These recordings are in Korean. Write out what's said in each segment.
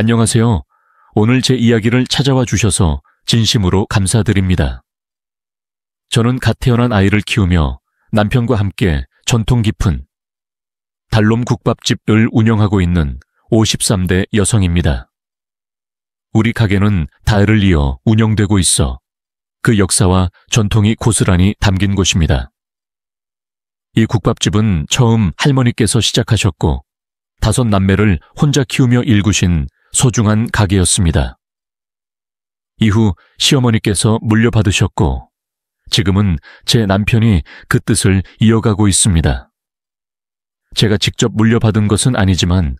안녕하세요. 오늘 제 이야기를 찾아와 주셔서 진심으로 감사드립니다. 저는 갓 태어난 아이를 키우며 남편과 함께 전통 깊은 달롬 국밥집을 운영하고 있는 53대 여성입니다. 우리 가게는 다를 이어 운영되고 있어 그 역사와 전통이 고스란히 담긴 곳입니다. 이 국밥집은 처음 할머니께서 시작하셨고 5 남매를 혼자 키우며 일구신 소중한 가게였습니다. 이후 시어머니께서 물려받으셨고 지금은 제 남편이 그 뜻을 이어가고 있습니다. 제가 직접 물려받은 것은 아니지만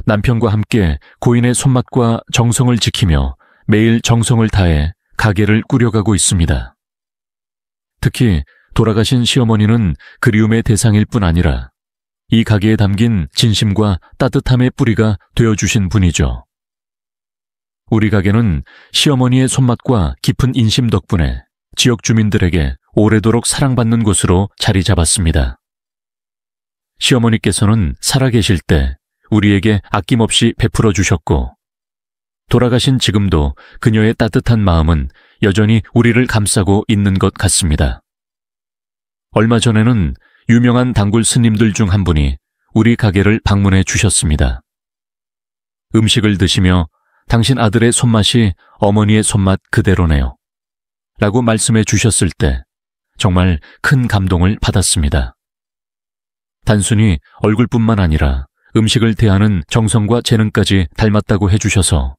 남편과 함께 고인의 손맛과 정성을 지키며 매일 정성을 다해 가게를 꾸려가고 있습니다. 특히 돌아가신 시어머니는 그리움의 대상일 뿐 아니라 이 가게에 담긴 진심과 따뜻함의 뿌리가 되어주신 분이죠. 우리 가게는 시어머니의 손맛과 깊은 인심 덕분에 지역 주민들에게 오래도록 사랑받는 곳으로 자리 잡았습니다. 시어머니께서는 살아계실 때 우리에게 아낌없이 베풀어 주셨고 돌아가신 지금도 그녀의 따뜻한 마음은 여전히 우리를 감싸고 있는 것 같습니다. 얼마 전에는 유명한 단골 스님들 중 한 분이 우리 가게를 방문해 주셨습니다. 음식을 드시며 당신 아들의 손맛이 어머니의 손맛 그대로네요. 라고 말씀해 주셨을 때 정말 큰 감동을 받았습니다. 단순히 얼굴뿐만 아니라 음식을 대하는 정성과 재능까지 닮았다고 해주셔서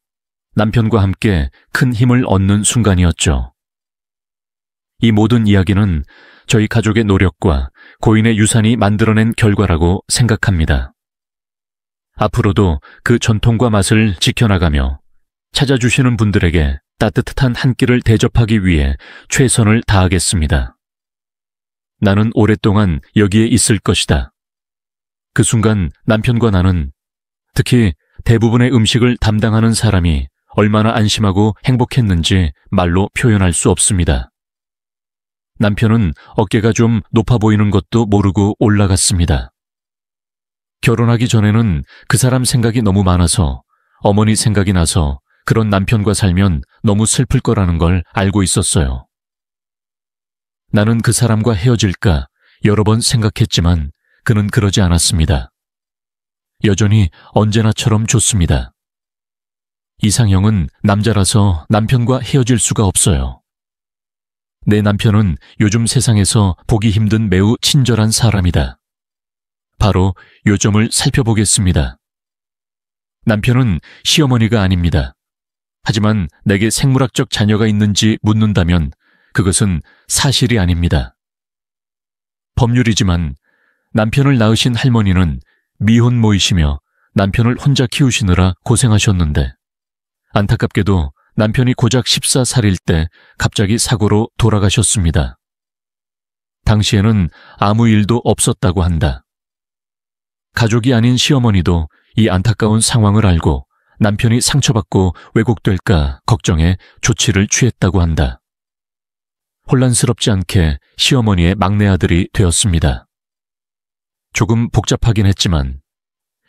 남편과 함께 큰 힘을 얻는 순간이었죠. 이 모든 이야기는 저희 가족의 노력과 고인의 유산이 만들어낸 결과라고 생각합니다. 앞으로도 그 전통과 맛을 지켜나가며 찾아주시는 분들에게 따뜻한 한 끼를 대접하기 위해 최선을 다하겠습니다. 나는 오랫동안 여기에 있을 것이다. 그 순간 남편과 나는, 특히 대부분의 음식을 담당하는 사람이 얼마나 안심하고 행복했는지 말로 표현할 수 없습니다. 남편은 어깨가 좀 높아 보이는 것도 모르고 올라갔습니다. 결혼하기 전에는 그 사람 생각이 너무 많아서 어머니 생각이 나서 그런 남편과 살면 너무 슬플 거라는 걸 알고 있었어요. 나는 그 사람과 헤어질까 여러 번 생각했지만 그는 그러지 않았습니다. 여전히 언제나처럼 좋습니다. 이상형은 남자라서 남편과 헤어질 수가 없어요. 내 남편은 요즘 세상에서 보기 힘든 매우 친절한 사람이다. 바로 요점을 살펴보겠습니다. 남편은 시어머니가 아닙니다. 하지만 내게 생물학적 자녀가 있는지 묻는다면 그것은 사실이 아닙니다. 법률이지만 남편을 낳으신 할머니는 미혼모이시며 남편을 혼자 키우시느라 고생하셨는데 안타깝게도 남편이 고작 14살일 때 갑자기 사고로 돌아가셨습니다. 당시에는 아무 일도 없었다고 한다. 가족이 아닌 시어머니도 이 안타까운 상황을 알고 남편이 상처받고 왜곡될까 걱정해 조치를 취했다고 한다. 혼란스럽지 않게 시어머니의 막내 아들이 되었습니다. 조금 복잡하긴 했지만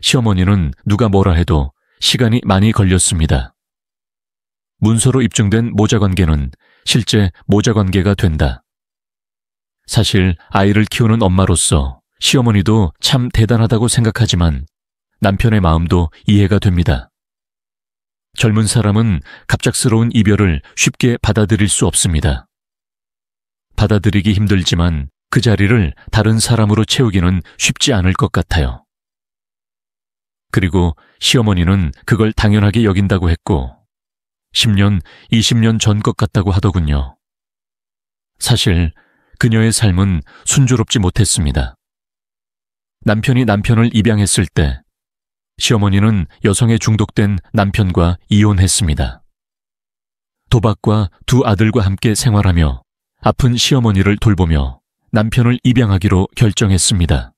시어머니는 누가 뭐라 해도 시간이 많이 걸렸습니다. 문서로 입증된 모자관계는 실제 모자관계가 된다. 사실 아이를 키우는 엄마로서 시어머니도 참 대단하다고 생각하지만 남편의 마음도 이해가 됩니다. 젊은 사람은 갑작스러운 이별을 쉽게 받아들일 수 없습니다. 받아들이기 힘들지만 그 자리를 다른 사람으로 채우기는 쉽지 않을 것 같아요. 그리고 시어머니는 그걸 당연하게 여긴다고 했고 10년, 20년 전 것 같다고 하더군요. 사실 그녀의 삶은 순조롭지 못했습니다. 남편이 남편을 입양했을 때 시어머니는 여성에 중독된 남편과 이혼했습니다. 도박과 2 아들과 함께 생활하며 아픈 시어머니를 돌보며 남편을 입양하기로 결정했습니다.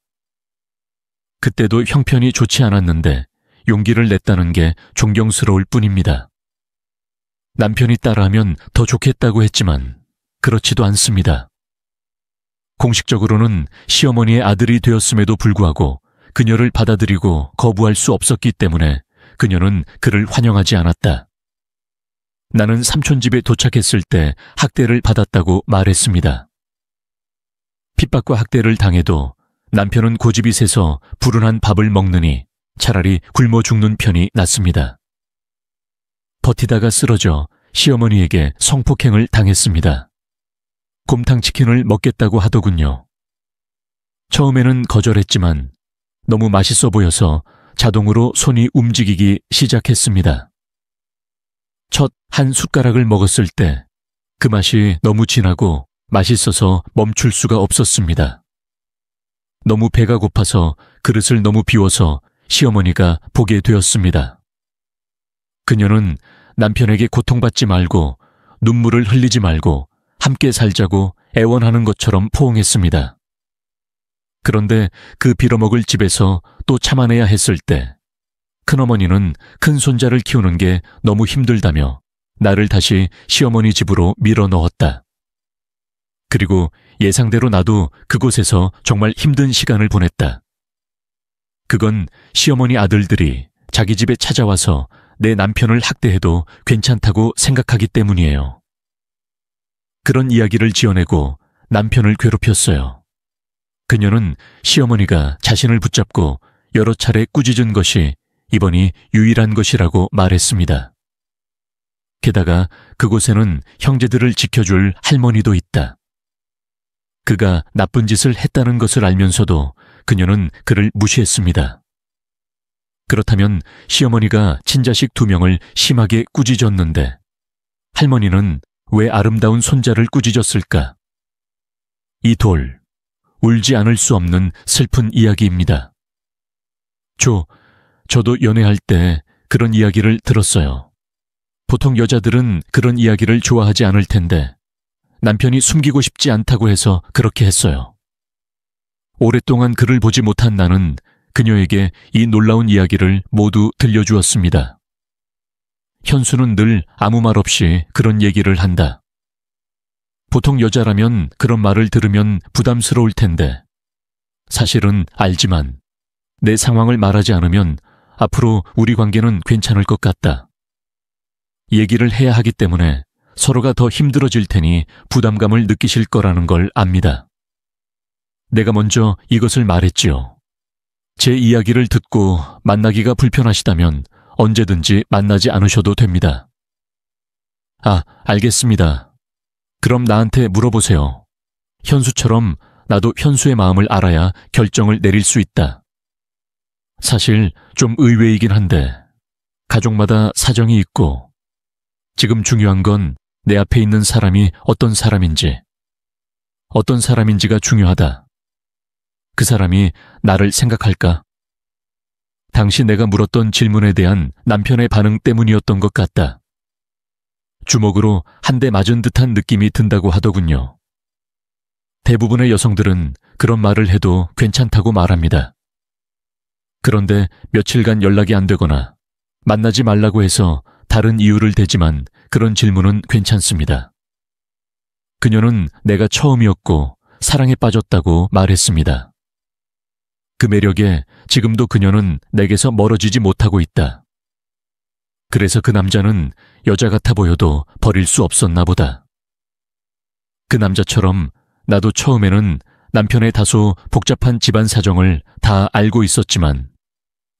그때도 형편이 좋지 않았는데 용기를 냈다는 게 존경스러울 뿐입니다. 남편이 따라하면 더 좋겠다고 했지만 그렇지도 않습니다. 공식적으로는 시어머니의 아들이 되었음에도 불구하고 그녀를 받아들이고 거부할 수 없었기 때문에 그녀는 그를 환영하지 않았다. 나는 삼촌 집에 도착했을 때 학대를 받았다고 말했습니다. 핍박과 학대를 당해도 남편은 고집이 세서 불운한 밥을 먹느니 차라리 굶어 죽는 편이 낫습니다. 버티다가 쓰러져 시어머니에게 성폭행을 당했습니다. 곰탕치킨을 먹겠다고 하더군요. 처음에는 거절했지만 너무 맛있어 보여서 자동으로 손이 움직이기 시작했습니다. 첫 한 숟가락을 먹었을 때 그 맛이 너무 진하고 맛있어서 멈출 수가 없었습니다. 너무 배가 고파서 그릇을 너무 비워서 시어머니가 보게 되었습니다. 그녀는 남편에게 고통받지 말고 눈물을 흘리지 말고 함께 살자고 애원하는 것처럼 포옹했습니다. 그런데 그 빌어먹을 집에서 또 참아내야 했을 때 큰어머니는 큰 손자를 키우는 게 너무 힘들다며 나를 다시 시어머니 집으로 밀어 넣었다. 그리고 예상대로 나도 그곳에서 정말 힘든 시간을 보냈다. 그건 시어머니 아들들이 자기 집에 찾아와서 내 남편을 학대해도 괜찮다고 생각하기 때문이에요. 그런 이야기를 지어내고 남편을 괴롭혔어요. 그녀는 시어머니가 자신을 붙잡고 여러 차례 꾸짖은 것이 이번이 유일한 것이라고 말했습니다. 게다가 그곳에는 형제들을 지켜줄 할머니도 있다. 그가 나쁜 짓을 했다는 것을 알면서도 그녀는 그를 무시했습니다. 그렇다면 시어머니가 친자식 2명을 심하게 꾸짖었는데 할머니는 왜 아름다운 손자를 꾸짖었을까? 이 돌, 울지 않을 수 없는 슬픈 이야기입니다. 저도 연애할 때 그런 이야기를 들었어요. 보통 여자들은 그런 이야기를 좋아하지 않을 텐데 남편이 숨기고 싶지 않다고 해서 그렇게 했어요. 오랫동안 그를 보지 못한 나는 그녀에게 이 놀라운 이야기를 모두 들려주었습니다. 현수는 늘 아무 말 없이 그런 얘기를 한다. 보통 여자라면 그런 말을 들으면 부담스러울 텐데 사실은 알지만 내 상황을 말하지 않으면 앞으로 우리 관계는 괜찮을 것 같다. 얘기를 해야 하기 때문에 서로가 더 힘들어질 테니 부담감을 느끼실 거라는 걸 압니다. 내가 먼저 이것을 말했지요. 제 이야기를 듣고 만나기가 불편하시다면 언제든지 만나지 않으셔도 됩니다. 알겠습니다. 그럼 나한테 물어보세요. 현수처럼 나도 현수의 마음을 알아야 결정을 내릴 수 있다. 사실 좀 의외이긴 한데 가족마다 사정이 있고 지금 중요한 건 내 앞에 있는 사람이 어떤 사람인지가 중요하다. 그 사람이 나를 생각할까? 당시 내가 물었던 질문에 대한 남편의 반응 때문이었던 것 같다. 주먹으로 한 대 맞은 듯한 느낌이 든다고 하더군요. 대부분의 여성들은 그런 말을 해도 괜찮다고 말합니다. 그런데 며칠간 연락이 안 되거나 만나지 말라고 해서 다른 이유를 대지만 그런 질문은 괜찮습니다. 그녀는 내가 처음이었고 사랑에 빠졌다고 말했습니다. 그 매력에 지금도 그녀는 내게서 멀어지지 못하고 있다. 그래서 그 남자는 여자 같아 보여도 버릴 수 없었나 보다. 그 남자처럼 나도 처음에는 남편의 다소 복잡한 집안 사정을 다 알고 있었지만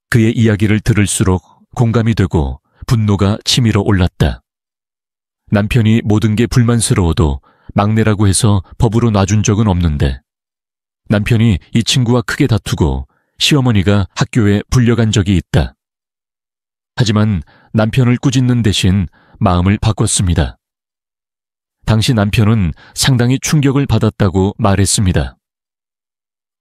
그의 이야기를 들을수록 공감이 되고 분노가 치밀어 올랐다. 남편이 모든 게 불만스러워도 막내라고 해서 법으로 놔준 적은 없는데 남편이 이 친구와 크게 다투고 시어머니가 학교에 불려간 적이 있다. 하지만 남편을 꾸짖는 대신 마음을 바꿨습니다. 당시 남편은 상당히 충격을 받았다고 말했습니다.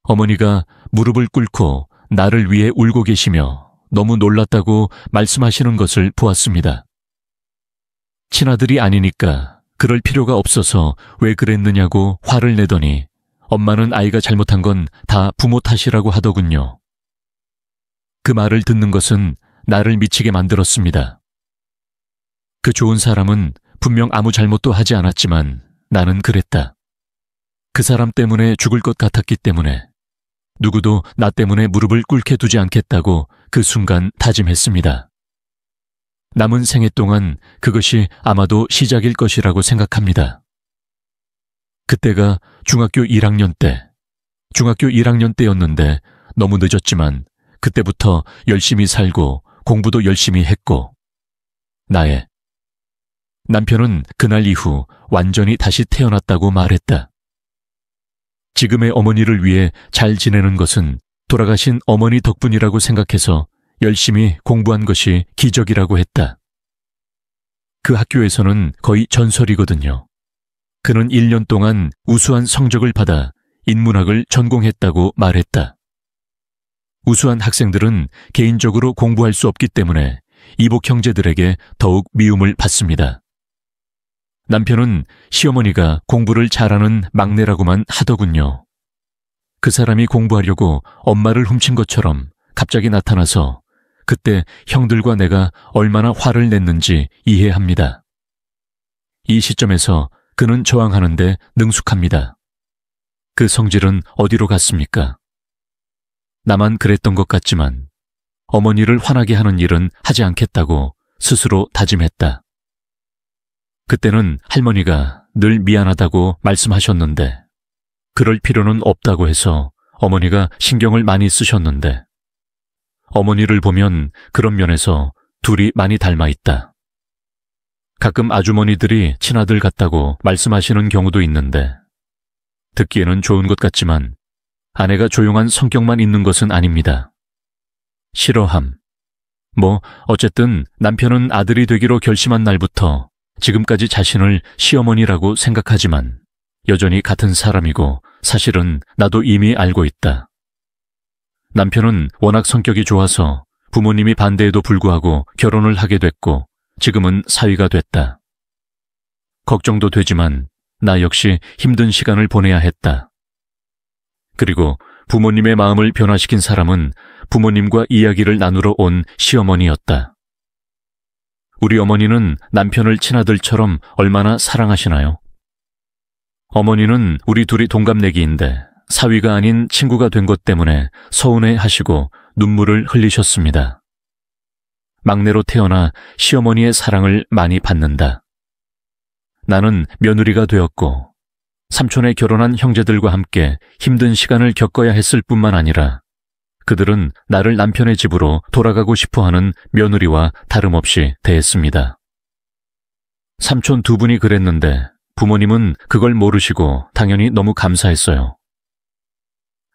어머니가 무릎을 꿇고 나를 위해 울고 계시며 너무 놀랐다고 말씀하시는 것을 보았습니다. 친아들이 아니니까 그럴 필요가 없어서 왜 그랬느냐고 화를 내더니 엄마는 아이가 잘못한 건 다 부모 탓이라고 하더군요. 그 말을 듣는 것은 나를 미치게 만들었습니다. 그 좋은 사람은 분명 아무 잘못도 하지 않았지만 나는 그랬다. 그 사람 때문에 죽을 것 같았기 때문에 누구도 나 때문에 무릎을 꿇게 두지 않겠다고 그 순간 다짐했습니다. 남은 생애 동안 그것이 아마도 시작일 것이라고 생각합니다. 그때가 중학교 1학년 때였는데 너무 늦었지만 그때부터 열심히 살고 공부도 열심히 했고, 남편은 그날 이후 완전히 다시 태어났다고 말했다. 지금의 어머니를 위해 잘 지내는 것은 돌아가신 어머니 덕분이라고 생각해서 열심히 공부한 것이 기적이라고 했다. 그 학교에서는 거의 전설이거든요. 그는 1년 동안 우수한 성적을 받아 인문학을 전공했다고 말했다. 우수한 학생들은 개인적으로 공부할 수 없기 때문에 이복 형제들에게 더욱 미움을 받습니다. 남편은 시어머니가 공부를 잘하는 막내라고만 하더군요. 그 사람이 공부하려고 엄마를 훔친 것처럼 갑자기 나타나서 그때 형들과 내가 얼마나 화를 냈는지 이해합니다. 이 시점에서 그는 저항하는데 능숙합니다. 그 성질은 어디로 갔습니까? 나만 그랬던 것 같지만 어머니를 화나게 하는 일은 하지 않겠다고 스스로 다짐했다. 그때는 할머니가 늘 미안하다고 말씀하셨는데 그럴 필요는 없다고 해서 어머니가 신경을 많이 쓰셨는데 어머니를 보면 그런 면에서 둘이 많이 닮아 있다. 가끔 아주머니들이 친아들 같다고 말씀하시는 경우도 있는데 듣기에는 좋은 것 같지만 아내가 조용한 성격만 있는 것은 아닙니다. 싫어함. 어쨌든 남편은 아들이 되기로 결심한 날부터 지금까지 자신을 시어머니라고 생각하지만 여전히 같은 사람이고 사실은 나도 이미 알고 있다. 남편은 워낙 성격이 좋아서 부모님이 반대에도 불구하고 결혼을 하게 됐고 지금은 사위가 됐다. 걱정도 되지만 나 역시 힘든 시간을 보내야 했다. 그리고 부모님의 마음을 변화시킨 사람은 부모님과 이야기를 나누러 온 시어머니였다. 우리 어머니는 남편을 친아들처럼 얼마나 사랑하시나요? 어머니는 우리 둘이 동갑내기인데 사위가 아닌 친구가 된 것 때문에 서운해하시고 눈물을 흘리셨습니다. 막내로 태어나 시어머니의 사랑을 많이 받는다. 나는 며느리가 되었고 삼촌의 결혼한 형제들과 함께 힘든 시간을 겪어야 했을 뿐만 아니라 그들은 나를 남편의 집으로 돌아가고 싶어하는 며느리와 다름없이 대했습니다. 삼촌 두 분이 그랬는데 부모님은 그걸 모르시고 당연히 너무 감사했어요.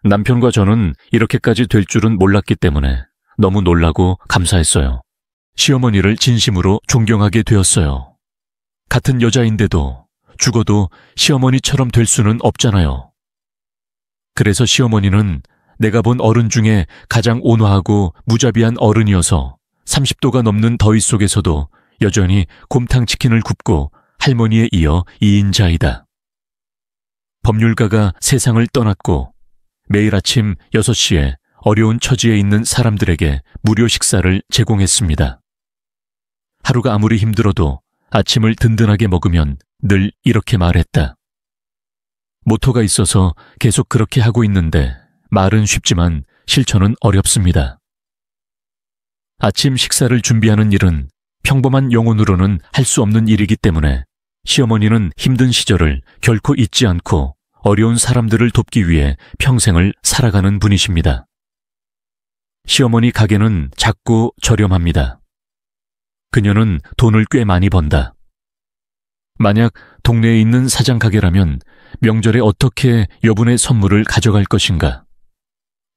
남편과 저는 이렇게까지 될 줄은 몰랐기 때문에 너무 놀라고 감사했어요. 시어머니를 진심으로 존경하게 되었어요. 같은 여자인데도 죽어도 시어머니처럼 될 수는 없잖아요. 그래서 시어머니는 내가 본 어른 중에 가장 온화하고 무자비한 어른이어서 30도가 넘는 더위 속에서도 여전히 곰탕치킨을 굽고 할머니에 이어 2인자이다. 법률가가 세상을 떠났고 매일 아침 6시에 어려운 처지에 있는 사람들에게 무료 식사를 제공했습니다. 하루가 아무리 힘들어도 아침을 든든하게 먹으면 늘 이렇게 말했다. 모토가 있어서 계속 그렇게 하고 있는데 말은 쉽지만 실천은 어렵습니다. 아침 식사를 준비하는 일은 평범한 영혼으로는 할 수 없는 일이기 때문에 시어머니는 힘든 시절을 결코 잊지 않고 어려운 사람들을 돕기 위해 평생을 살아가는 분이십니다. 시어머니 가게는 작고 저렴합니다. 그녀는 돈을 꽤 많이 번다. 만약 동네에 있는 사장 가게라면 명절에 어떻게 여분의 선물을 가져갈 것인가?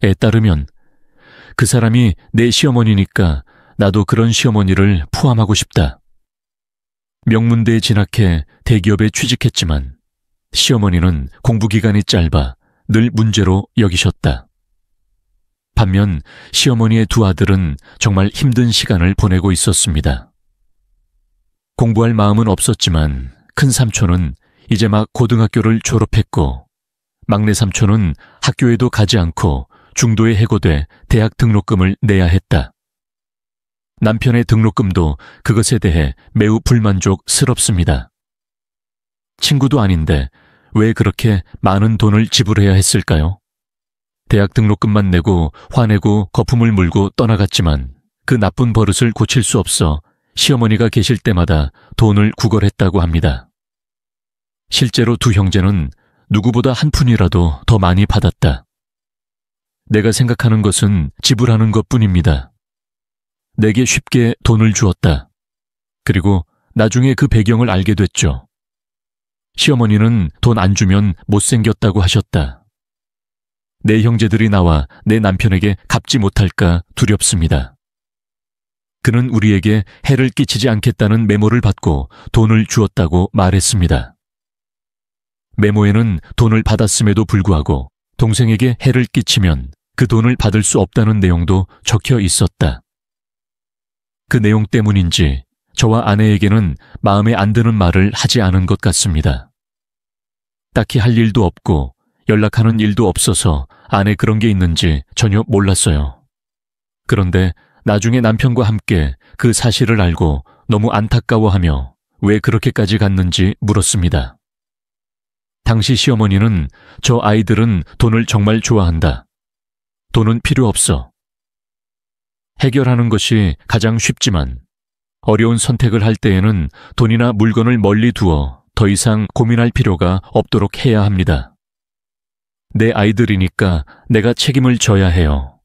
에 따르면 그 사람이 내 시어머니니까 나도 그런 시어머니를 포함하고 싶다. 명문대에 진학해 대기업에 취직했지만 시어머니는 공부기간이 짧아 늘 문제로 여기셨다. 반면 시어머니의 두 아들은 정말 힘든 시간을 보내고 있었습니다. 공부할 마음은 없었지만 큰 삼촌은 이제 막 고등학교를 졸업했고 막내 삼촌은 학교에도 가지 않고 중도에 해고돼 대학 등록금을 내야 했다. 남편의 등록금도 그것에 대해 매우 불만족스럽습니다. 친구도 아닌데 왜 그렇게 많은 돈을 지불해야 했을까요? 대학 등록금만 내고 화내고 거품을 물고 떠나갔지만 그 나쁜 버릇을 고칠 수 없어 시어머니가 계실 때마다 돈을 구걸했다고 합니다. 실제로 두 형제는 누구보다 한 푼이라도 더 많이 받았다. 내가 생각하는 것은 지불하는 것뿐입니다. 내게 쉽게 돈을 주었다. 그리고 나중에 그 배경을 알게 됐죠. 시어머니는 돈 안 주면 못생겼다고 하셨다. 내 형제들이 나와 내 남편에게 갚지 못할까 두렵습니다. 그는 우리에게 해를 끼치지 않겠다는 메모를 받고 돈을 주었다고 말했습니다. 메모에는 돈을 받았음에도 불구하고 동생에게 해를 끼치면 그 돈을 받을 수 없다는 내용도 적혀 있었다. 그 내용 때문인지 저와 아내에게는 마음에 안 드는 말을 하지 않은 것 같습니다. 딱히 할 일도 없고 연락하는 일도 없어서 안에 그런 게 있는지 전혀 몰랐어요. 그런데 나중에 남편과 함께 그 사실을 알고 너무 안타까워하며 왜 그렇게까지 갔는지 물었습니다. 당시 시어머니는 저 아이들은 돈을 정말 좋아한다. 돈은 필요 없어. 해결하는 것이 가장 쉽지만 어려운 선택을 할 때에는 돈이나 물건을 멀리 두어 더 이상 고민할 필요가 없도록 해야 합니다. 내 아이들이니까 내가 책임을 져야 해요.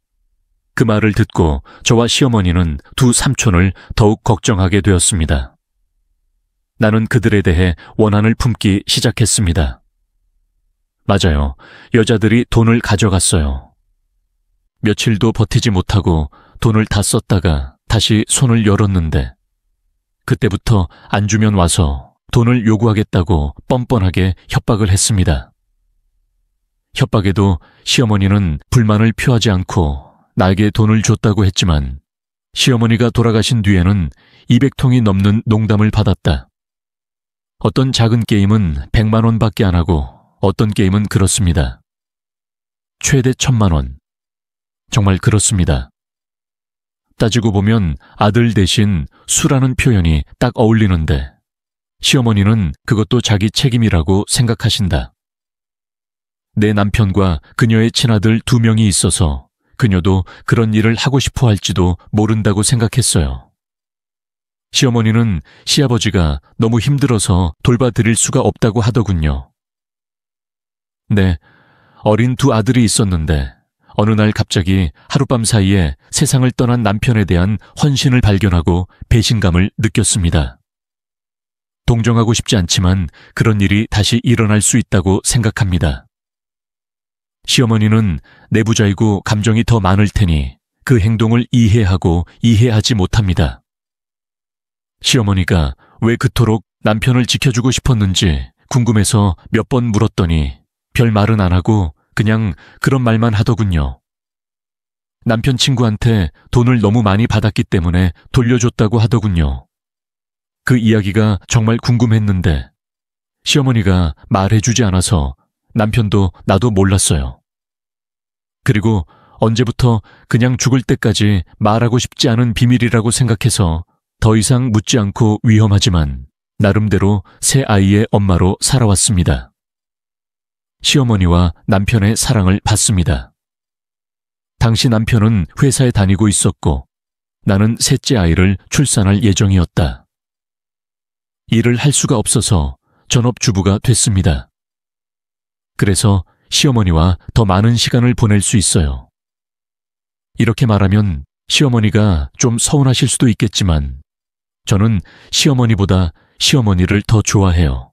그 말을 듣고 저와 시어머니는 두 삼촌을 더욱 걱정하게 되었습니다. 나는 그들에 대해 원한을 품기 시작했습니다. 맞아요. 여자들이 돈을 가져갔어요. 며칠도 버티지 못하고 돈을 다 썼다가 다시 손을 열었는데 그때부터 안 주면 와서 돈을 요구하겠다고 뻔뻔하게 협박을 했습니다. 협박에도 시어머니는 불만을 표하지 않고 나에게 돈을 줬다고 했지만 시어머니가 돌아가신 뒤에는 200통이 넘는 농담을 받았다. 어떤 작은 게임은 100만 원밖에 안 하고 어떤 게임은 그렇습니다. 최대 1000만 원. 정말 그렇습니다. 따지고 보면 아들 대신 수라는 표현이 딱 어울리는데 시어머니는 그것도 자기 책임이라고 생각하신다. 내 남편과 그녀의 친아들 2명이 있어서 그녀도 그런 일을 하고 싶어 할지도 모른다고 생각했어요. 시어머니는 시아버지가 너무 힘들어서 돌봐드릴 수가 없다고 하더군요. 네, 어린 2 아들이 있었는데 어느 날 갑자기 하룻밤 사이에 세상을 떠난 남편에 대한 헌신을 발견하고 배신감을 느꼈습니다. 동정하고 싶지 않지만 그런 일이 다시 일어날 수 있다고 생각합니다. 시어머니는 내부자이고 감정이 더 많을 테니 그 행동을 이해하고 이해하지 못합니다. 시어머니가 왜 그토록 남편을 지켜주고 싶었는지 궁금해서 몇 번 물었더니 별 말은 안 하고 그냥 그런 말만 하더군요. 남편 친구한테 돈을 너무 많이 받았기 때문에 돌려줬다고 하더군요. 그 이야기가 정말 궁금했는데 시어머니가 말해주지 않아서 남편도 나도 몰랐어요. 그리고 언제부터 그냥 죽을 때까지 말하고 싶지 않은 비밀이라고 생각해서 더 이상 묻지 않고 위험하지만 나름대로 새 아이의 엄마로 살아왔습니다. 시어머니와 남편의 사랑을 받습니다. 당시 남편은 회사에 다니고 있었고 나는 셋째 아이를 출산할 예정이었다. 일을 할 수가 없어서 전업주부가 됐습니다. 그래서 시어머니와 더 많은 시간을 보낼 수 있어요. 이렇게 말하면 시어머니가 좀 서운하실 수도 있겠지만 저는 시어머니보다 시어머니를 더 좋아해요.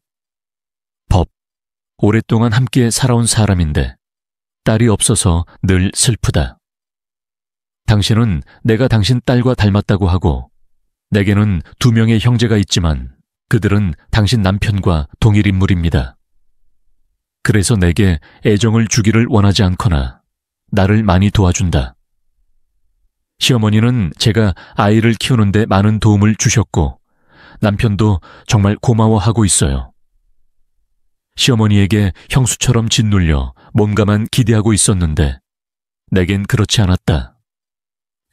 법, 오랫동안 함께 살아온 사람인데 딸이 없어서 늘 슬프다. 당신은 내가 당신 딸과 닮았다고 하고 내게는 2명의 형제가 있지만 그들은 당신 남편과 동일 인물입니다. 그래서 내게 애정을 주기를 원하지 않거나 나를 많이 도와준다. 시어머니는 제가 아이를 키우는데 많은 도움을 주셨고 남편도 정말 고마워하고 있어요. 시어머니에게 형수처럼 짓눌려 뭔가만 기대하고 있었는데 내겐 그렇지 않았다.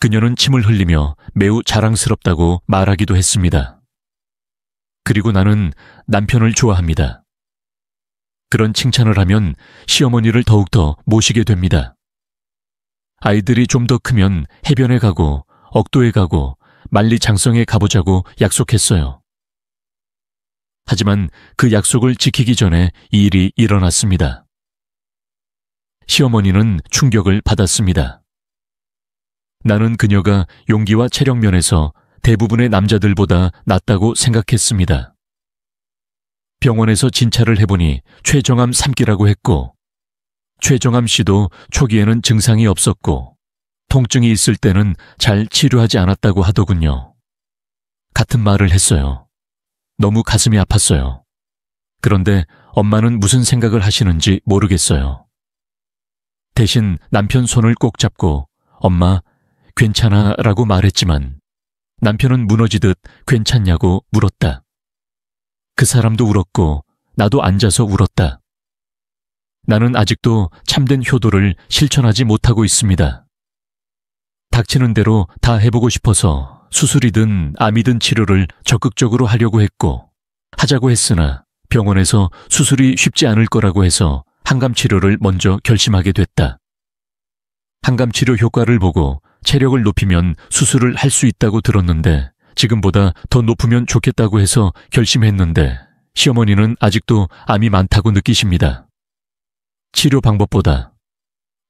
그녀는 침을 흘리며 매우 자랑스럽다고 말하기도 했습니다. 그리고 나는 남편을 좋아합니다. 그런 칭찬을 하면 시어머니를 더욱더 모시게 됩니다. 아이들이 좀 더 크면 해변에 가고 억도에 가고 만리장성에 가보자고 약속했어요. 하지만 그 약속을 지키기 전에 이 일이 일어났습니다. 시어머니는 충격을 받았습니다. 나는 그녀가 용기와 체력 면에서 대부분의 남자들보다 낫다고 생각했습니다. 병원에서 진찰을 해보니 췌정암 3기라고 했고, 췌정암 씨도 초기에는 증상이 없었고 통증이 있을 때는 잘 치료하지 않았다고 하더군요. 같은 말을 했어요. 너무 가슴이 아팠어요. 그런데 엄마는 무슨 생각을 하시는지 모르겠어요. 대신 남편 손을 꼭 잡고 엄마 괜찮아 라고 말했지만 남편은 무너지듯 괜찮냐고 물었다. 그 사람도 울었고 나도 앉아서 울었다. 나는 아직도 참된 효도를 실천하지 못하고 있습니다. 닥치는 대로 다 해보고 싶어서 수술이든 암이든 치료를 적극적으로 하려고 했고 하자고 했으나 병원에서 수술이 쉽지 않을 거라고 해서 항암치료를 먼저 결심하게 됐다. 항암치료 효과를 보고 체력을 높이면 수술을 할 수 있다고 들었는데 지금보다 더 높으면 좋겠다고 해서 결심했는데 시어머니는 아직도 암이 많다고 느끼십니다. 치료 방법보다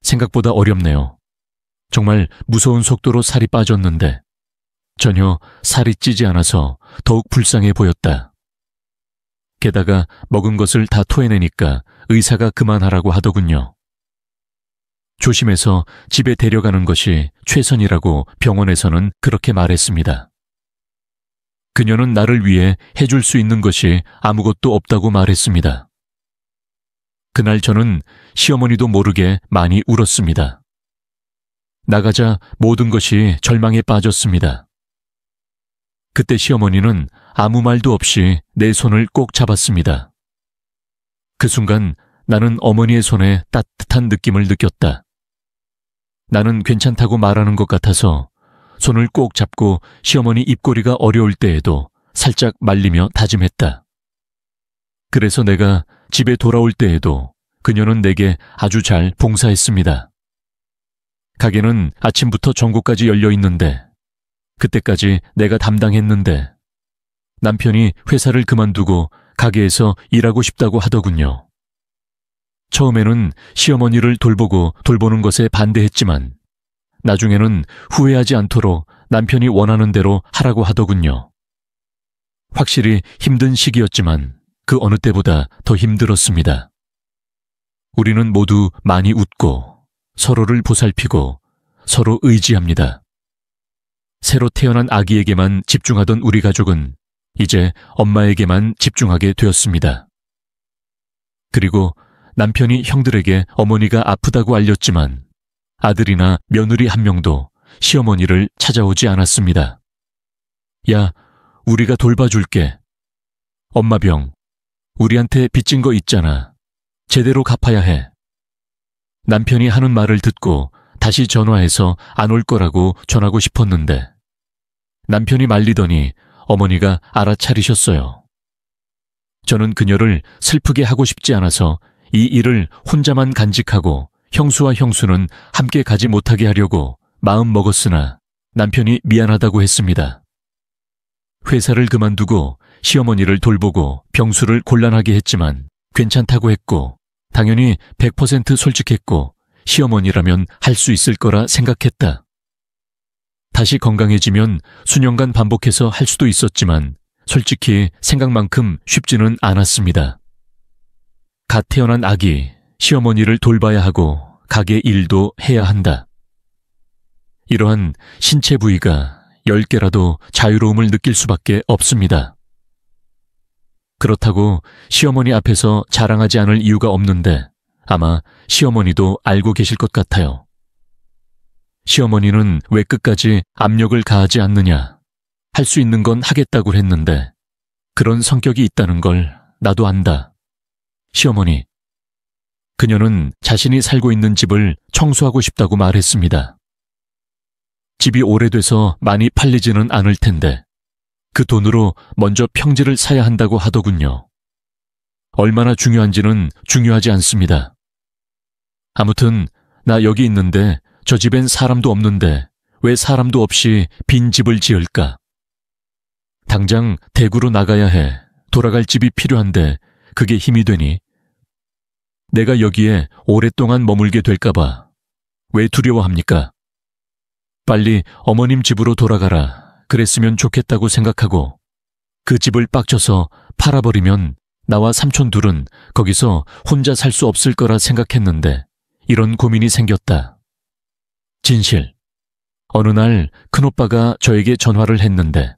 생각보다 어렵네요. 정말 무서운 속도로 살이 빠졌는데 전혀 살이 찌지 않아서 더욱 불쌍해 보였다. 게다가 먹은 것을 다 토해내니까 의사가 그만하라고 하더군요. 조심해서 집에 데려가는 것이 최선이라고 병원에서는 그렇게 말했습니다. 그녀는 나를 위해 해줄 수 있는 것이 아무것도 없다고 말했습니다. 그날 저는 시어머니도 모르게 많이 울었습니다. 나가자 모든 것이 절망에 빠졌습니다. 그때 시어머니는 아무 말도 없이 내 손을 꼭 잡았습니다. 그 순간 나는 어머니의 손에 따뜻한 느낌을 느꼈다. 나는 괜찮다고 말하는 것 같아서 손을 꼭 잡고 시어머니 입꼬리가 어려울 때에도 살짝 말리며 다짐했다. 그래서 내가 집에 돌아올 때에도 그녀는 내게 아주 잘 봉사했습니다. 가게는 아침부터 정오까지 열려 있는데 그때까지 내가 담당했는데 남편이 회사를 그만두고 가게에서 일하고 싶다고 하더군요. 처음에는 시어머니를 돌보는 것에 반대했지만 나중에는 후회하지 않도록 남편이 원하는 대로 하라고 하더군요. 확실히 힘든 시기였지만 그 어느 때보다 더 힘들었습니다. 우리는 모두 많이 웃고 서로를 보살피고 서로 의지합니다. 새로 태어난 아기에게만 집중하던 우리 가족은 이제 엄마에게만 집중하게 되었습니다. 그리고 남편이 형들에게 어머니가 아프다고 알렸지만 아들이나 며느리 한 명도 시어머니를 찾아오지 않았습니다. 야, 우리가 돌봐줄게. 엄마 병, 우리한테 빚진 거 있잖아. 제대로 갚아야 해. 남편이 하는 말을 듣고 다시 전화해서 안 올 거라고 전하고 싶었는데 남편이 말리더니 어머니가 알아차리셨어요. 저는 그녀를 슬프게 하고 싶지 않아서 이 일을 혼자만 간직하고 형수와 형수는 함께 가지 못하게 하려고 마음 먹었으나 남편이 미안하다고 했습니다. 회사를 그만두고 시어머니를 돌보고 병수를 곤란하게 했지만 괜찮다고 했고 당연히 100% 솔직했고 시어머니라면 할 수 있을 거라 생각했다. 다시 건강해지면 수년간 반복해서 할 수도 있었지만 솔직히 생각만큼 쉽지는 않았습니다. 갓 태어난 아기, 시어머니를 돌봐야 하고 가게 일도 해야 한다. 이러한 신체 부위가 10개라도 자유로움을 느낄 수밖에 없습니다. 그렇다고 시어머니 앞에서 자랑하지 않을 이유가 없는데 아마 시어머니도 알고 계실 것 같아요. 시어머니는 왜 끝까지 압력을 가하지 않느냐, 할 수 있는 건 하겠다고 했는데 그런 성격이 있다는 걸 나도 안다. 시어머니, 그녀는 자신이 살고 있는 집을 청소하고 싶다고 말했습니다. 집이 오래돼서 많이 팔리지는 않을 텐데 그 돈으로 먼저 평지를 사야 한다고 하더군요. 얼마나 중요한지는 중요하지 않습니다. 아무튼 나 여기 있는데 저 집엔 사람도 없는데 왜 사람도 없이 빈 집을 지을까? 당장 대구로 나가야 해. 돌아갈 집이 필요한데 그게 힘이 되니? 내가 여기에 오랫동안 머물게 될까봐 왜 두려워합니까? 빨리 어머님 집으로 돌아가라. 그랬으면 좋겠다고 생각하고 그 집을 빡쳐서 팔아버리면 나와 삼촌 둘은 거기서 혼자 살 수 없을 거라 생각했는데 이런 고민이 생겼다. 진실. 어느 날 큰오빠가 저에게 전화를 했는데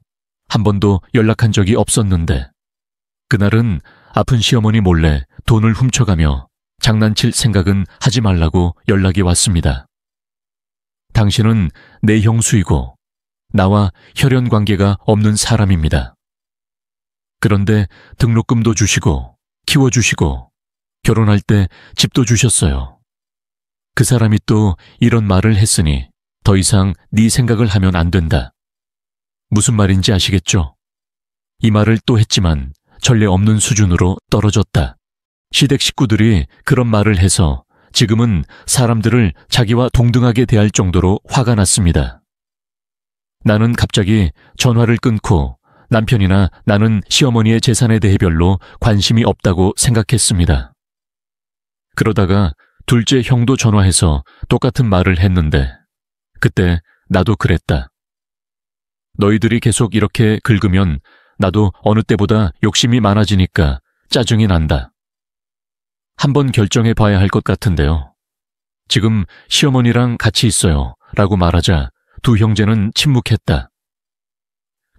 한 번도 연락한 적이 없었는데 그날은 아픈 시어머니 몰래 돈을 훔쳐가며 장난칠 생각은 하지 말라고 연락이 왔습니다. 당신은 내 형수이고 나와 혈연 관계가 없는 사람입니다. 그런데 등록금도 주시고 키워주시고 결혼할 때 집도 주셨어요. 그 사람이 또 이런 말을 했으니 더 이상 네 생각을 하면 안 된다. 무슨 말인지 아시겠죠? 이 말을 또 했지만 전례 없는 수준으로 떨어졌다. 시댁 식구들이 그런 말을 해서 지금은 사람들을 자기와 동등하게 대할 정도로 화가 났습니다. 나는 갑자기 전화를 끊고 남편이나 나는 시어머니의 재산에 대해 별로 관심이 없다고 생각했습니다. 그러다가 둘째 형도 전화해서 똑같은 말을 했는데 그때 나도 그랬다. 너희들이 계속 이렇게 긁으면 나도 어느 때보다 욕심이 많아지니까 짜증이 난다. 한번 결정해 봐야 할 것 같은데요. 지금 시어머니랑 같이 있어요. 라고 말하자 두 형제는 침묵했다.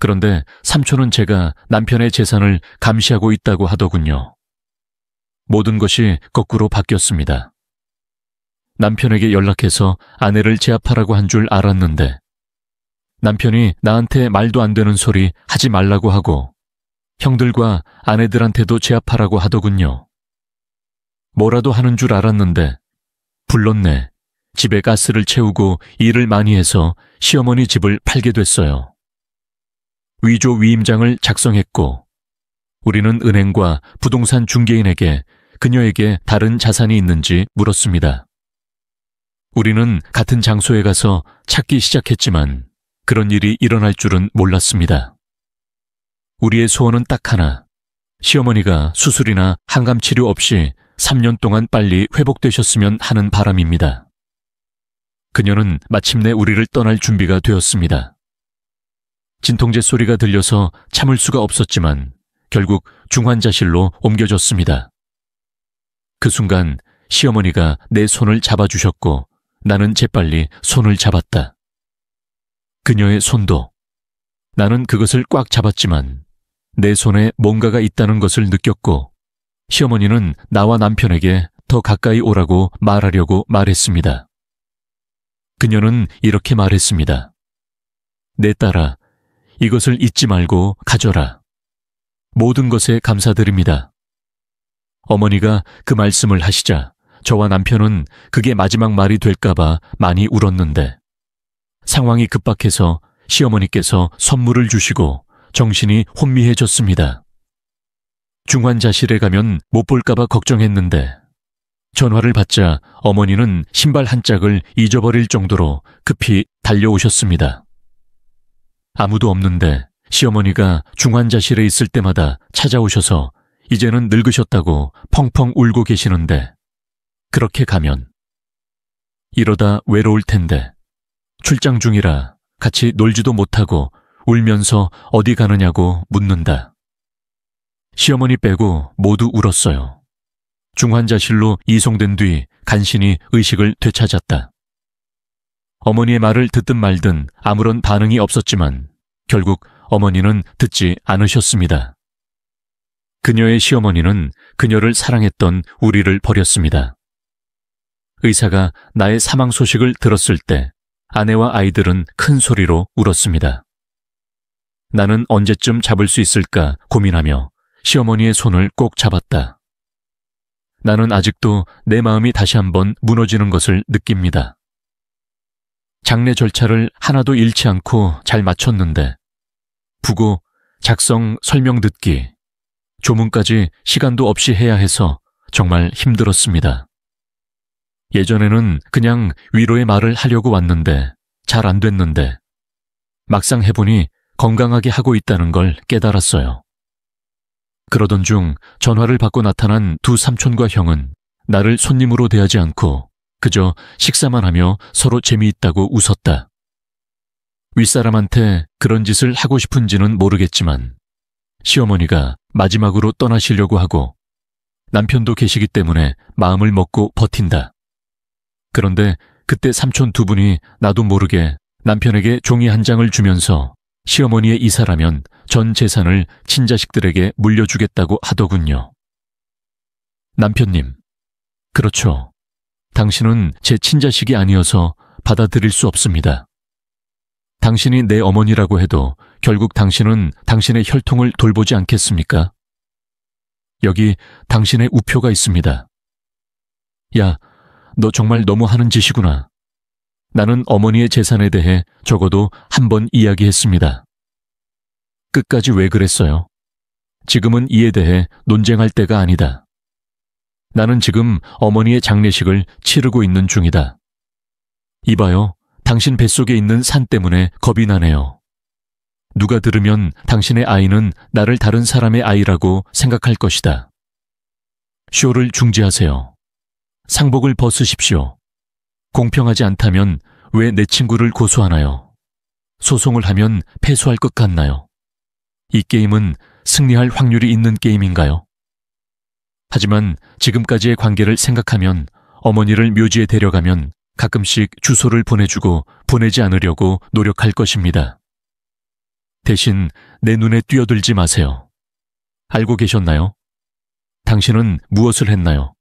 그런데 삼촌은 제가 남편의 재산을 감시하고 있다고 하더군요. 모든 것이 거꾸로 바뀌었습니다. 남편에게 연락해서 아내를 제압하라고 한 줄 알았는데 남편이 나한테 말도 안 되는 소리 하지 말라고 하고 형들과 아내들한테도 제압하라고 하더군요. 뭐라도 하는 줄 알았는데 불렀네. 집에 가스를 채우고 일을 많이 해서 시어머니 집을 팔게 됐어요. 위조 위임장을 작성했고 우리는 은행과 부동산 중개인에게 그녀에게 다른 자산이 있는지 물었습니다. 우리는 같은 장소에 가서 찾기 시작했지만 그런 일이 일어날 줄은 몰랐습니다. 우리의 소원은 딱 하나. 시어머니가 수술이나 항암치료 없이 3년 동안 빨리 회복되셨으면 하는 바람입니다. 그녀는 마침내 우리를 떠날 준비가 되었습니다. 진통제 소리가 들려서 참을 수가 없었지만 결국 중환자실로 옮겨졌습니다. 그 순간 시어머니가 내 손을 잡아주셨고 나는 재빨리 손을 잡았다. 그녀의 손도. 나는 그것을 꽉 잡았지만 내 손에 뭔가가 있다는 것을 느꼈고 시어머니는 나와 남편에게 더 가까이 오라고 말하려고 말했습니다. 그녀는 이렇게 말했습니다. 내 딸아, 이것을 잊지 말고 가져라. 모든 것에 감사드립니다. 어머니가 그 말씀을 하시자 저와 남편은 그게 마지막 말이 될까봐 많이 울었는데 상황이 급박해서 시어머니께서 선물을 주시고 정신이 혼미해졌습니다. 중환자실에 가면 못 볼까봐 걱정했는데 전화를 받자 어머니는 신발 한 짝을 잊어버릴 정도로 급히 달려오셨습니다. 아무도 없는데 시어머니가 중환자실에 있을 때마다 찾아오셔서 이제는 늙으셨다고 펑펑 울고 계시는데 그렇게 가면 이러다 외로울 텐데 출장 중이라 같이 놀지도 못하고 울면서 어디 가느냐고 묻는다. 시어머니 빼고 모두 울었어요. 중환자실로 이송된 뒤 간신히 의식을 되찾았다. 어머니의 말을 듣든 말든 아무런 반응이 없었지만 결국 어머니는 듣지 않으셨습니다. 그녀의 시어머니는 그녀를 사랑했던 우리를 버렸습니다. 의사가 나의 사망 소식을 들었을 때 아내와 아이들은 큰 소리로 울었습니다. 나는 언제쯤 잡을 수 있을까 고민하며 시어머니의 손을 꼭 잡았다. 나는 아직도 내 마음이 다시 한번 무너지는 것을 느낍니다. 장례 절차를 하나도 잃지 않고 잘 마쳤는데 부고, 작성, 설명 듣기, 조문까지 시간도 없이 해야 해서 정말 힘들었습니다. 예전에는 그냥 위로의 말을 하려고 왔는데 잘 안 됐는데 막상 해보니 건강하게 하고 있다는 걸 깨달았어요. 그러던 중 전화를 받고 나타난 두 삼촌과 형은 나를 손님으로 대하지 않고 그저 식사만 하며 서로 재미있다고 웃었다. 윗사람한테 그런 짓을 하고 싶은지는 모르겠지만 시어머니가 마지막으로 떠나시려고 하고 남편도 계시기 때문에 마음을 먹고 버틴다. 그런데 그때 삼촌 두 분이 나도 모르게 남편에게 종이 한 장을 주면서 시어머니의 이사라면 전 재산을 친자식들에게 물려주겠다고 하더군요. 남편님, 그렇죠. 당신은 제 친자식이 아니어서 받아들일 수 없습니다. 당신이 내 어머니라고 해도 결국 당신은 당신의 혈통을 돌보지 않겠습니까? 여기 당신의 우표가 있습니다. 야, 너 정말 너무 하는 짓이구나. 나는 어머니의 재산에 대해 적어도 한 번 이야기했습니다. 끝까지 왜 그랬어요? 지금은 이에 대해 논쟁할 때가 아니다. 나는 지금 어머니의 장례식을 치르고 있는 중이다. 이봐요, 당신 뱃속에 있는 산 때문에 겁이 나네요. 누가 들으면 당신의 아이는 나를 다른 사람의 아이라고 생각할 것이다. 쇼를 중지하세요. 상복을 벗으십시오. 공평하지 않다면 왜 내 친구를 고소하나요? 소송을 하면 패소할 것 같나요? 이 게임은 승리할 확률이 있는 게임인가요? 하지만 지금까지의 관계를 생각하면 어머니를 묘지에 데려가면 가끔씩 주소를 보내주고 보내지 않으려고 노력할 것입니다. 대신 내 눈에 뛰어들지 마세요. 알고 계셨나요? 당신은 무엇을 했나요?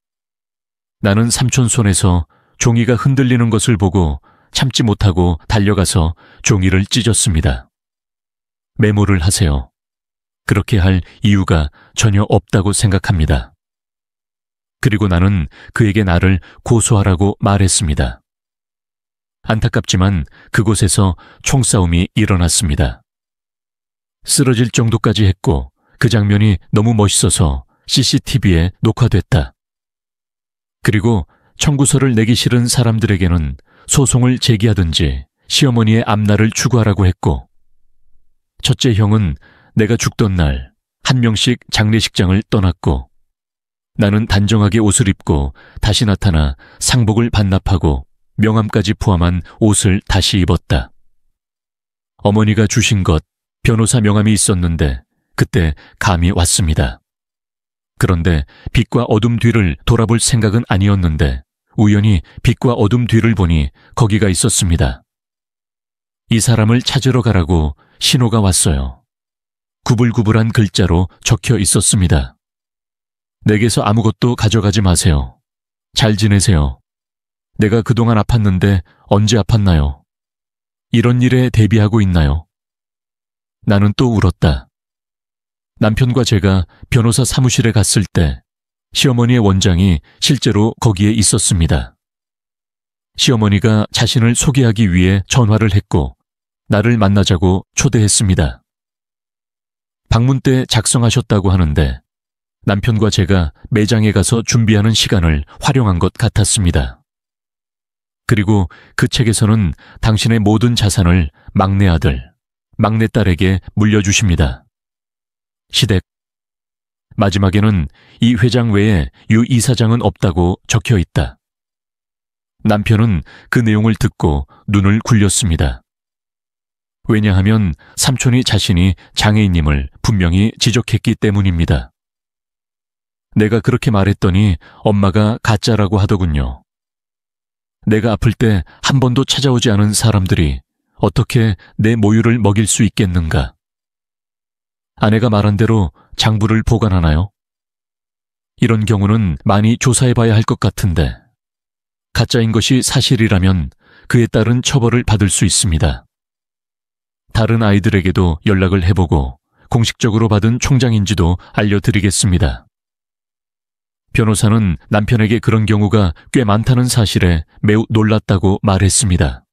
나는 삼촌 손에서 종이가 흔들리는 것을 보고 참지 못하고 달려가서 종이를 찢었습니다. 메모를 하세요. 그렇게 할 이유가 전혀 없다고 생각합니다. 그리고 나는 그에게 나를 고소하라고 말했습니다. 안타깝지만 그곳에서 총싸움이 일어났습니다. 쓰러질 정도까지 했고 그 장면이 너무 멋있어서 CCTV에 녹화됐다. 그리고 청구서를 내기 싫은 사람들에게는 소송을 제기하든지 시어머니의 앞날을 추구하라고 했고 첫째 형은 내가 죽던 날 한 명씩 장례식장을 떠났고 나는 단정하게 옷을 입고 다시 나타나 상복을 반납하고 명함까지 포함한 옷을 다시 입었다. 어머니가 주신 것, 변호사 명함이 있었는데 그때 감이 왔습니다. 그런데 빛과 어둠 뒤를 돌아볼 생각은 아니었는데 우연히 빛과 어둠 뒤를 보니 거기가 있었습니다. 이 사람을 찾으러 가라고 신호가 왔어요. 구불구불한 글자로 적혀 있었습니다. 내게서 아무것도 가져가지 마세요. 잘 지내세요. 내가 그동안 아팠는데 언제 아팠나요? 이런 일에 대비하고 있나요? 나는 또 울었다. 남편과 제가 변호사 사무실에 갔을 때 시어머니의 원장이 실제로 거기에 있었습니다. 시어머니가 자신을 소개하기 위해 전화를 했고 나를 만나자고 초대했습니다. 방문 때 작성하셨다고 하는데 남편과 제가 매장에 가서 준비하는 시간을 활용한 것 같았습니다. 그리고 그 책에서는 당신의 모든 자산을 막내 아들, 막내딸에게 물려주십니다. 시댁. 마지막에는 이 회장 외에 유 이사장은 없다고 적혀 있다. 남편은 그 내용을 듣고 눈을 굴렸습니다. 왜냐하면 삼촌이 자신이 장애인임을 분명히 지적했기 때문입니다. 내가 그렇게 말했더니 엄마가 가짜라고 하더군요. 내가 아플 때 한 번도 찾아오지 않은 사람들이 어떻게 내 모유를 먹일 수 있겠는가? 아내가 말한 대로 장부를 보관하나요? 이런 경우는 많이 조사해봐야 할 것 같은데 가짜인 것이 사실이라면 그에 따른 처벌을 받을 수 있습니다. 다른 아이들에게도 연락을 해보고 공식적으로 받은 총장인지도 알려드리겠습니다. 변호사는 남편에게 그런 경우가 꽤 많다는 사실에 매우 놀랐다고 말했습니다.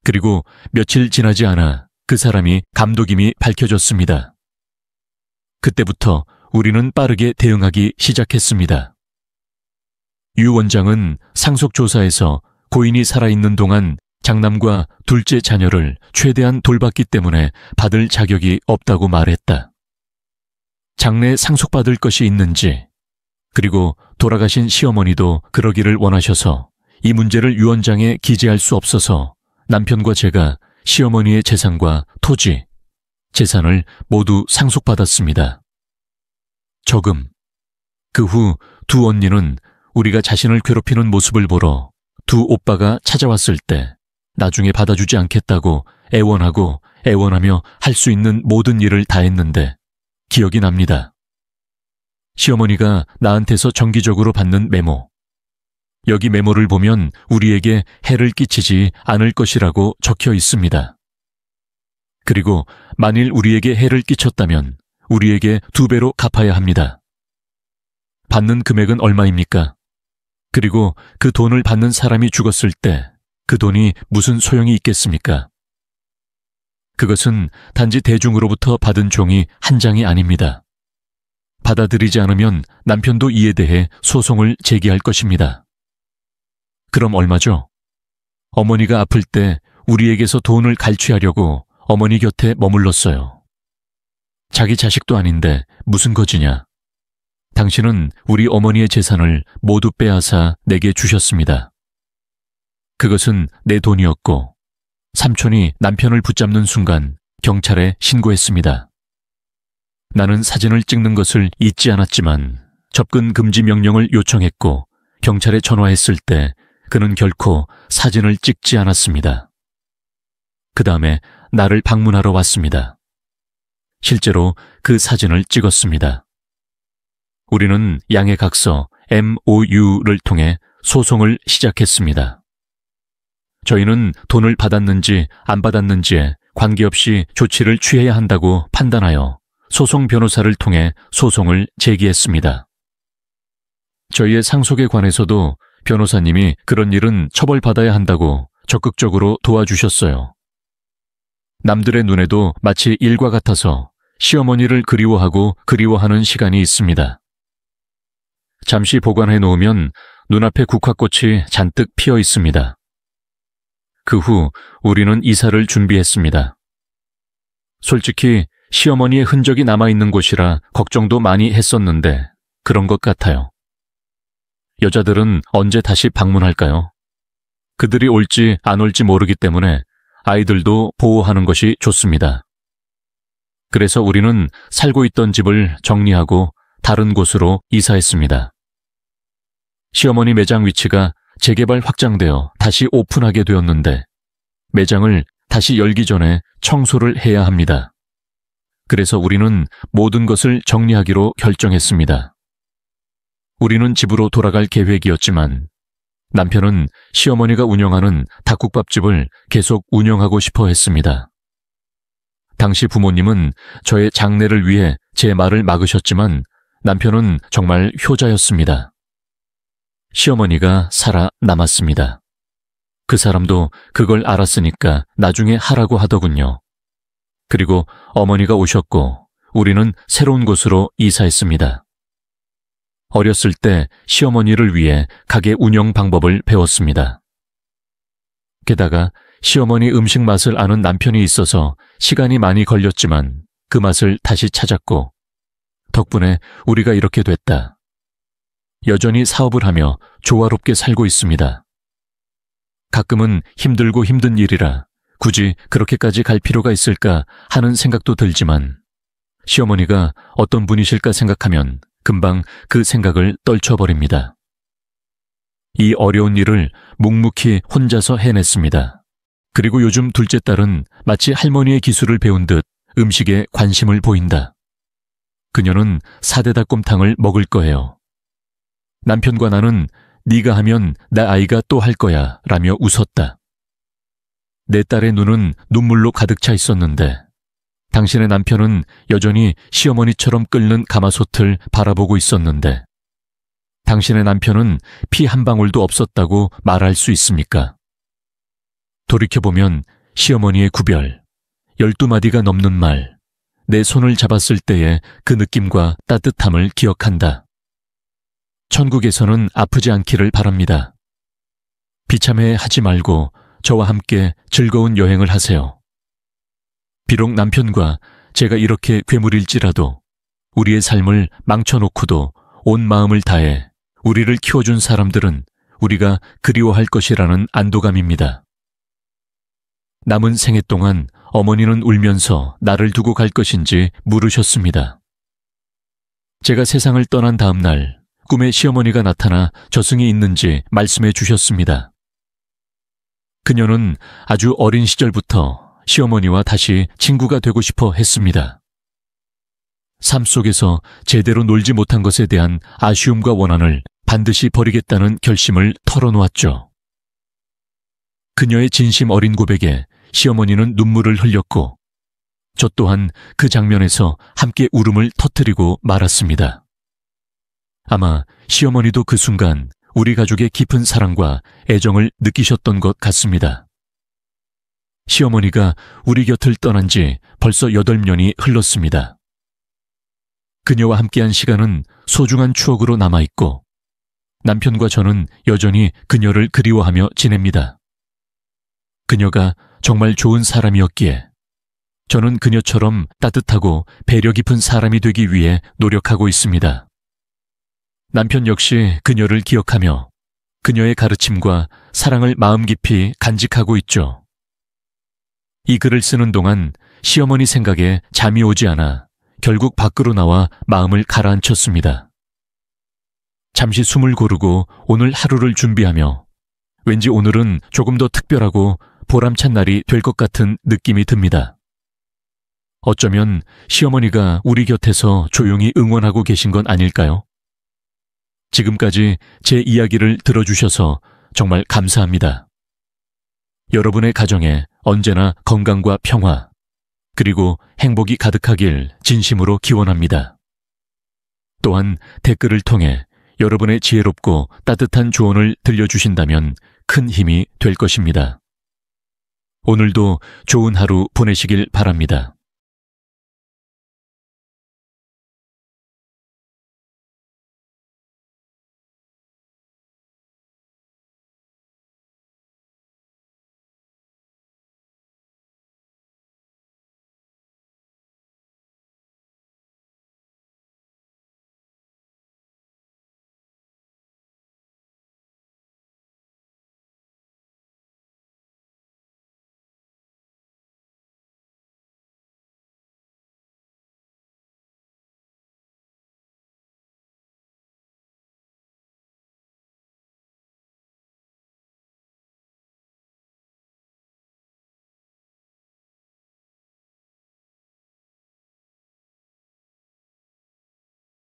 그리고 며칠 지나지 않아 그 사람이 감독임이 밝혀졌습니다. 그때부터 우리는 빠르게 대응하기 시작했습니다. 유 원장은 상속조사에서 고인이 살아있는 동안 장남과 둘째 자녀를 최대한 돌봤기 때문에 받을 자격이 없다고 말했다. 장래에 상속받을 것이 있는지, 그리고 돌아가신 시어머니도 그러기를 원하셔서 이 문제를 유언장에 기재할 수 없어서 남편과 제가 시어머니의 재산과 토지, 재산을 모두 상속받았습니다. 저금. 그 후 두 언니는 우리가 자신을 괴롭히는 모습을 보러 두 오빠가 찾아왔을 때 나중에 받아주지 않겠다고 애원하며 할 수 있는 모든 일을 다 했는데 기억이 납니다. 시어머니가 나한테서 정기적으로 받는 메모. 여기 메모를 보면 우리에게 해를 끼치지 않을 것이라고 적혀 있습니다. 그리고 만일 우리에게 해를 끼쳤다면 우리에게 2배로 갚아야 합니다. 받는 금액은 얼마입니까? 그리고 그 돈을 받는 사람이 죽었을 때 그 돈이 무슨 소용이 있겠습니까? 그것은 단지 대중으로부터 받은 종이 한 장이 아닙니다. 받아들이지 않으면 남편도 이에 대해 소송을 제기할 것입니다. 그럼 얼마죠? 어머니가 아플 때 우리에게서 돈을 갈취하려고 어머니 곁에 머물렀어요. 자기 자식도 아닌데 무슨 거지냐? 당신은 우리 어머니의 재산을 모두 빼앗아 내게 주셨습니다. 그것은 내 돈이었고 삼촌이 남편을 붙잡는 순간 경찰에 신고했습니다. 나는 사진을 찍는 것을 잊지 않았지만 접근 금지 명령을 요청했고 경찰에 전화했을 때 그는 결코 사진을 찍지 않았습니다. 그 다음에 나를 방문하러 왔습니다. 실제로 그 사진을 찍었습니다. 우리는 양해각서 MOU를 통해 소송을 시작했습니다. 저희는 돈을 받았는지 안 받았는지에 관계없이 조치를 취해야 한다고 판단하여 소송 변호사를 통해 소송을 제기했습니다. 저희의 상속에 관해서도 변호사님이 그런 일은 처벌받아야 한다고 적극적으로 도와주셨어요. 남들의 눈에도 마치 일과 같아서 시어머니를 그리워하는 시간이 있습니다. 잠시 보관해 놓으면 눈앞에 국화꽃이 잔뜩 피어 있습니다. 그 후 우리는 이사를 준비했습니다. 솔직히 시어머니의 흔적이 남아있는 곳이라 걱정도 많이 했었는데 그런 것 같아요. 여자들은 언제 다시 방문할까요? 그들이 올지 안 올지 모르기 때문에 아이들도 보호하는 것이 좋습니다. 그래서 우리는 살고 있던 집을 정리하고 다른 곳으로 이사했습니다. 시어머니 매장 위치가 재개발 확장되어 다시 오픈하게 되었는데 매장을 다시 열기 전에 청소를 해야 합니다. 그래서 우리는 모든 것을 정리하기로 결정했습니다. 우리는 집으로 돌아갈 계획이었지만 남편은 시어머니가 운영하는 닭국밥집을 계속 운영하고 싶어 했습니다. 당시 부모님은 저의 장래를 위해 제 말을 막으셨지만 남편은 정말 효자였습니다. 시어머니가 살아남았습니다. 그 사람도 그걸 알았으니까 나중에 하라고 하더군요. 그리고 어머니가 오셨고 우리는 새로운 곳으로 이사했습니다. 어렸을 때 시어머니를 위해 가게 운영 방법을 배웠습니다. 게다가 시어머니 음식 맛을 아는 남편이 있어서 시간이 많이 걸렸지만 그 맛을 다시 찾았고 덕분에 우리가 이렇게 됐다. 여전히 사업을 하며 조화롭게 살고 있습니다. 가끔은 힘들고 힘든 일이라 굳이 그렇게까지 갈 필요가 있을까 하는 생각도 들지만 시어머니가 어떤 분이실까 생각하면 금방 그 생각을 떨쳐버립니다. 이 어려운 일을 묵묵히 혼자서 해냈습니다. 그리고 요즘 둘째 딸은 마치 할머니의 기술을 배운 듯 음식에 관심을 보인다. 그녀는 4대 닭곰탕을 먹을 거예요. 남편과 나는 네가 하면 나 아이가 또 할 거야 라며 웃었다. 내 딸의 눈은 눈물로 가득 차 있었는데 당신의 남편은 여전히 시어머니처럼 끓는 가마솥을 바라보고 있었는데 당신의 남편은 피 한 방울도 없었다고 말할 수 있습니까? 돌이켜보면 시어머니의 구별, 12마디가 넘는 말, 내 손을 잡았을 때의 그 느낌과 따뜻함을 기억한다. 천국에서는 아프지 않기를 바랍니다. 비참해 하지 말고 저와 함께 즐거운 여행을 하세요. 비록 남편과 제가 이렇게 괴물일지라도 우리의 삶을 망쳐놓고도 온 마음을 다해 우리를 키워준 사람들은 우리가 그리워할 것이라는 안도감입니다. 남은 생애 동안 어머니는 울면서 나를 두고 갈 것인지 물으셨습니다. 제가 세상을 떠난 다음 날 꿈에 시어머니가 나타나 저승에 있는지 말씀해 주셨습니다. 그녀는 아주 어린 시절부터 시어머니와 다시 친구가 되고 싶어 했습니다. 삶 속에서 제대로 놀지 못한 것에 대한 아쉬움과 원한을 반드시 버리겠다는 결심을 털어놓았죠. 그녀의 진심 어린 고백에 시어머니는 눈물을 흘렸고 저 또한 그 장면에서 함께 울음을 터뜨리고 말았습니다. 아마 시어머니도 그 순간 우리 가족의 깊은 사랑과 애정을 느끼셨던 것 같습니다. 시어머니가 우리 곁을 떠난 지 벌써 8년이 흘렀습니다. 그녀와 함께한 시간은 소중한 추억으로 남아있고 남편과 저는 여전히 그녀를 그리워하며 지냅니다. 그녀가 정말 좋은 사람이었기에 저는 그녀처럼 따뜻하고 배려 깊은 사람이 되기 위해 노력하고 있습니다. 남편 역시 그녀를 기억하며 그녀의 가르침과 사랑을 마음 깊이 간직하고 있죠. 이 글을 쓰는 동안 시어머니 생각에 잠이 오지 않아 결국 밖으로 나와 마음을 가라앉혔습니다. 잠시 숨을 고르고 오늘 하루를 준비하며 왠지 오늘은 조금 더 특별하고 보람찬 날이 될 것 같은 느낌이 듭니다. 어쩌면 시어머니가 우리 곁에서 조용히 응원하고 계신 건 아닐까요? 지금까지 제 이야기를 들어주셔서 정말 감사합니다. 여러분의 가정에 언제나 건강과 평화, 그리고 행복이 가득하길 진심으로 기원합니다. 또한 댓글을 통해 여러분의 지혜롭고 따뜻한 조언을 들려주신다면 큰 힘이 될 것입니다. 오늘도 좋은 하루 보내시길 바랍니다.